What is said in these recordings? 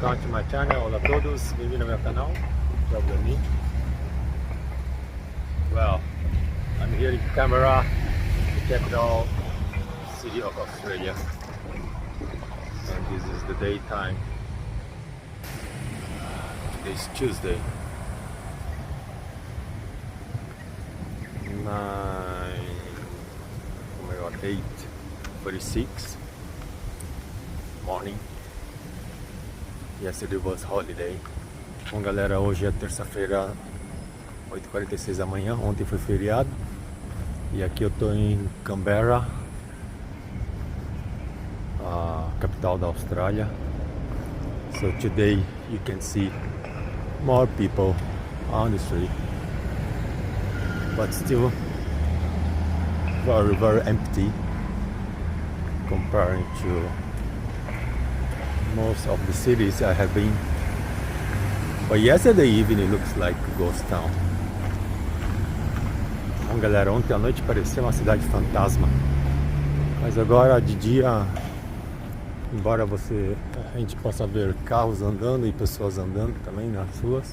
welcome to my channel. Olá a todos, bem-vindo ao meu canal. Travel. Well, I'm here in Canberra, the capital city of Australia, and this is the daytime. Today is Tuesday, 8:46 morning. Yesterday was holiday. Bom galera, hoje é terça-feira, 8:46 da manhã. Ontem foi feriado. E aqui eu tô em Canberra, a capital da Austrália. So today you can see more people on the street, but still very empty comparing to most of the cities I have been. But yesterday evening it looks like a ghost town. Bom galera, ontem à noite parecia uma cidade fantasma, mas agora de dia, embora a gente possa ver carros andando e pessoas andando também nas ruas,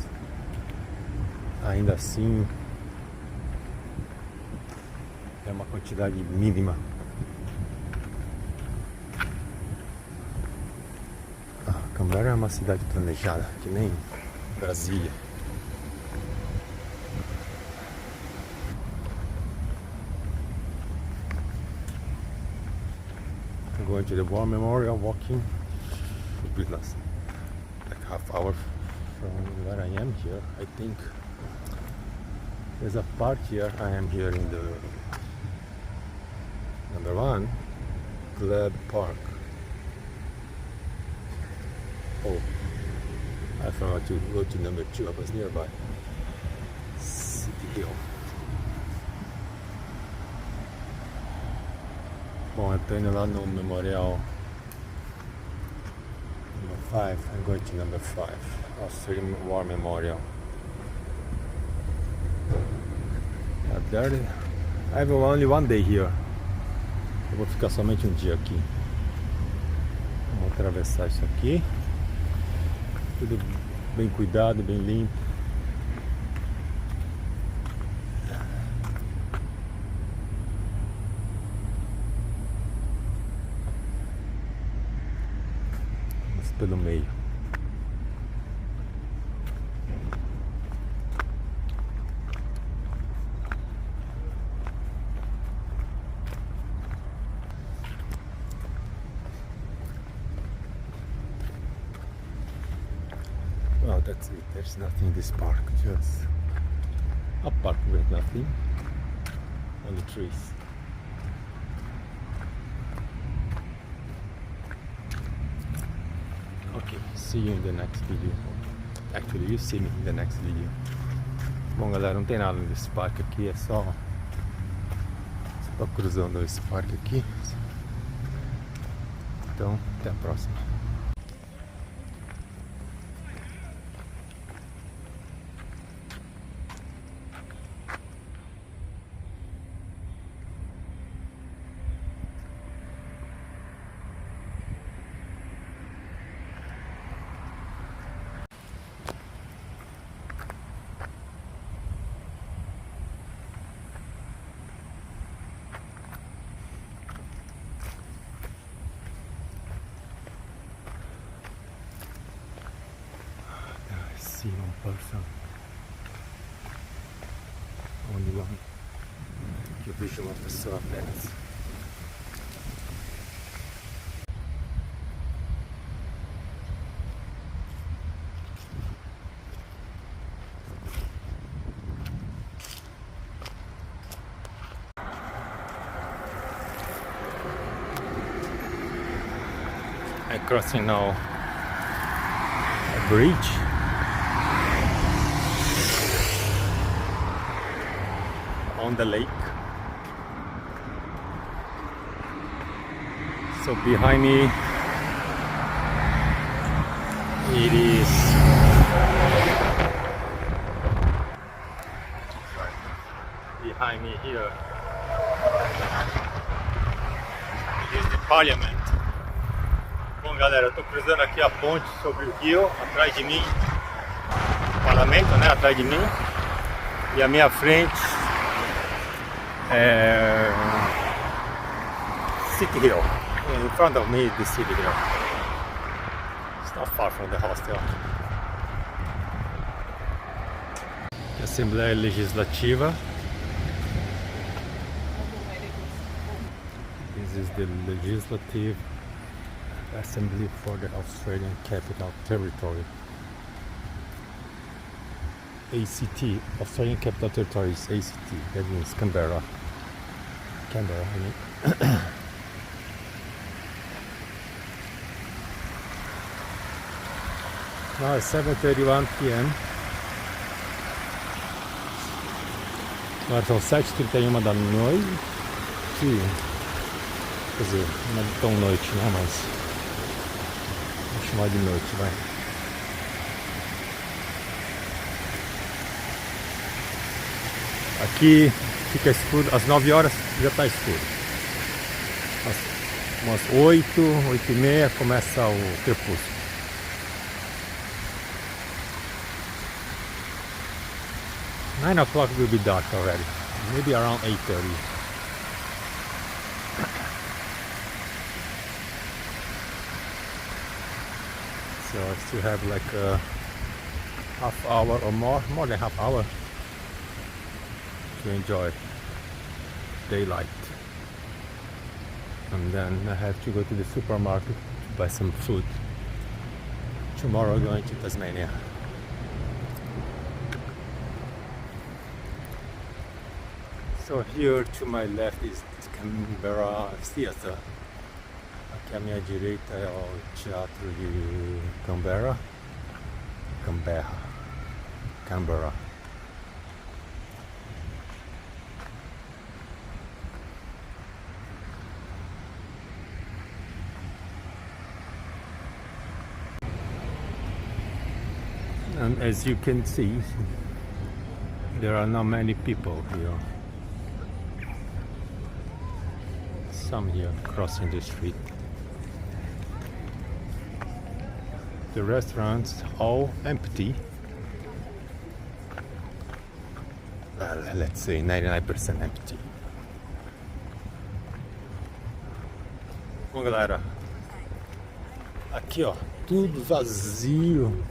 ainda assim é uma quantidade mínima. Canberra é uma cidade planejada, que nem Brasília. I'm going to the War Memorial, walking. Should be like half hour from where I am here. I think there's a park here. I am here in the number 1 Glebe Park. Oh, I forgot to go to number 2. I was nearby. City Hill. Bom, eu tô indo lá no Memorial number 5. I'm going to number 5. Australian War Memorial. There, I have only one day here. Eu vou ficar somente um dia aqui. Vamos atravessar isso aqui. Tudo bem cuidado, bem limpo. Vamos pelo meio. Well, that's it. There's nothing in this park. Just a park with nothing. Only trees. Okay, see you in the next video. Actually, you see me in the next video. Bom galera, não tem nada nesse parque aqui. É só cruzando esse parque aqui. Então, até a próxima. One person, only one. Your visual of the surface. I'm crossing now a bridge. On the lake. So behind me it is behind me here is the parliament. Bom Bom, galera, eu tô cruzando aqui a ponte sobre o rio, atrás de mim, o parlamento, né, atrás de mim, e à minha frente é City Hill. In front of me, the City Hill. It's not far from the hostel. Assembleia Legislativa. This is the Legislative Assembly for the Australian Capital Territory. ACT, Australian Capital Territory is ACT. That means Canberra. Canberra, I mean. Now it's 7:31 p.m. Agora são 7h31 da noite. Quer dizer, não é tão noite, né? Mas vou chamar de noite, vai. Aqui fica escuro, às 9 horas já está escuro. Umas 8h30 começa o crepúsculo. Nine o'clock will be dark already. Maybe around 8:30. So I still have like a half hour or more than half hour to enjoy daylight. And then I have to go to the supermarket to buy some food. Tomorrow going to Tasmania. So here to my left is Canberra Theatre. Aqui à minha direita é o Teatro de Canberra. Canberra. And as you can see, there are not many people here. Some here crossing the street. The restaurants all empty. Well, let's say 99% empty. Bom, galera, aqui ó, tudo vazio.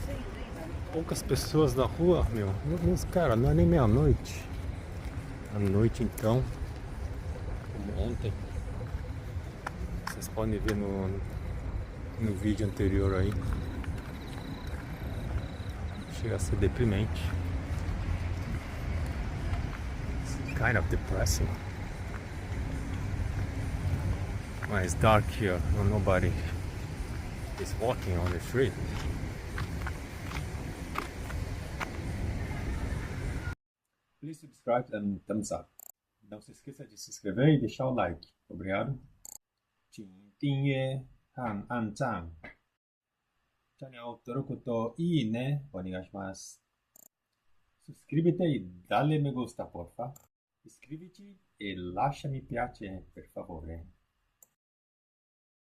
Poucas pessoas na rua, meu. Cara, não é nem meia-noite. À noite então, como ontem. Vocês podem ver no vídeo anterior aí. Chega a ser deprimente. It's kind of depressing. When it's dark here, nobody is walking on the street. Please subscribe and thumbs up. Não se esqueça de se inscrever e deixar o like. Obrigado. 请订阅和按赞。チャンネル登録といいねお願いします。Suscríbete y dale me gusta, porfa. Iscríbete y lascia mi piace, per favore.